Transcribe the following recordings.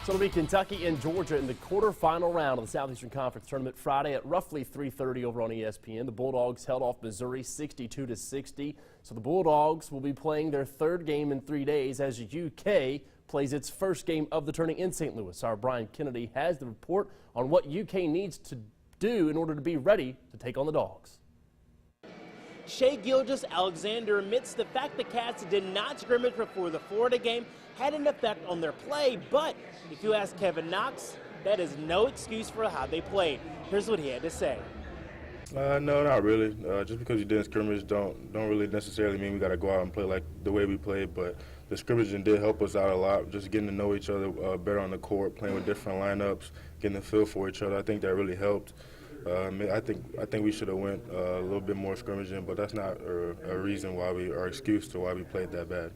So it'll be Kentucky and Georgia in the quarterfinal round of the Southeastern Conference Tournament Friday at roughly 3:30 over on ESPN. The Bulldogs held off Missouri 62-60. So the Bulldogs will be playing their third game in 3 days as UK plays its first game of the tournament in St. Louis. Our Bryan Kennedy has the report on what UK needs to do in order to be ready to take on the Dogs. Shai Gilgeous-Alexander admits the fact the Cats did not scrimmage before the Florida game had an effect on their play, but if you ask Kevin Knox, that is no excuse for how they played. Here's what he had to say. No, not really. Just because you didn't scrimmage don't really necessarily mean we got to go out and play like the way we played, but the scrimmaging did help us out a lot, just getting to know each other better on the court, playing with different lineups, getting a feel for each other. I think that really helped. I think we should have went a little bit more scrimmaging, but that's not a reason why or excuse to why we played that bad.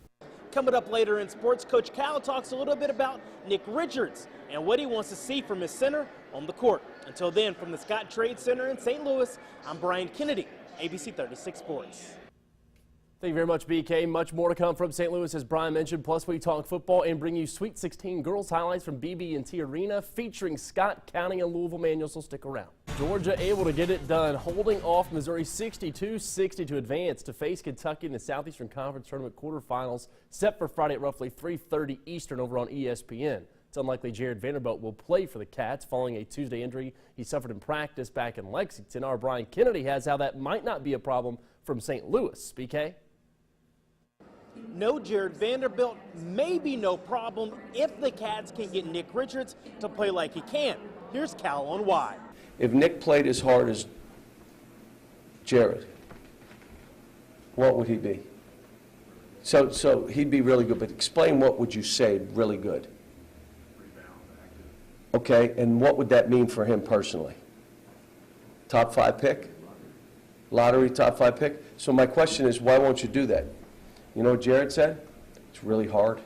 Coming up later in sports, Coach Cal talks a little bit about Nick Richards and what he wants to see from his center on the court. Until then, from the Scott Trade Center in St. Louis, I'm Bryan Kennedy, ABC 36 Sports. Thank you very much, BK. Much more to come from St. Louis, as Brian mentioned. Plus, we talk football and bring you Sweet 16 girls highlights from BB&T Arena featuring Scott County and Louisville Manual, so stick around. Georgia able to get it done, holding off Missouri 62-60 to advance to face Kentucky in the Southeastern Conference Tournament quarterfinals, set for Friday at roughly 3:30 Eastern over on ESPN. It's unlikely Jared Vanderbilt will play for the Cats following a Tuesday injury he suffered in practice back in Lexington. Our Bryan Kennedy has how that might not be a problem from St. Louis. BK? No Jared Vanderbilt, maybe no problem if the Cats can get Nick Richards to play like he can. Here's Cal on why. If Nick played as hard as Jared, what would he be? So he'd be really good, but explain what would you say really good? Okay, and what would that mean for him personally? Top 5 pick? Lottery top 5 pick? So my question is, why won't you do that? You know what Jared said? It's really hard.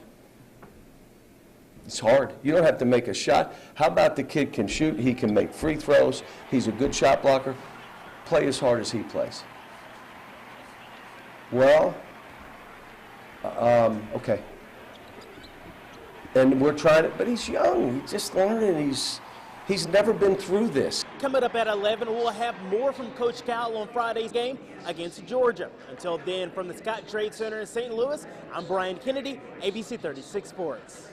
It's hard. You don't have to make a shot. How about the kid can shoot? He can make free throws. He's a good shot blocker. Play as hard as he plays. Well, okay. And we're trying to, but he's young. He's just learning. He's never been through this. Coming up at 11, we'll have more from Coach Cal on Friday's game against Georgia. Until then, from the Scott Trade Center in St. Louis, I'm Bryan Kennedy, ABC 36 Sports.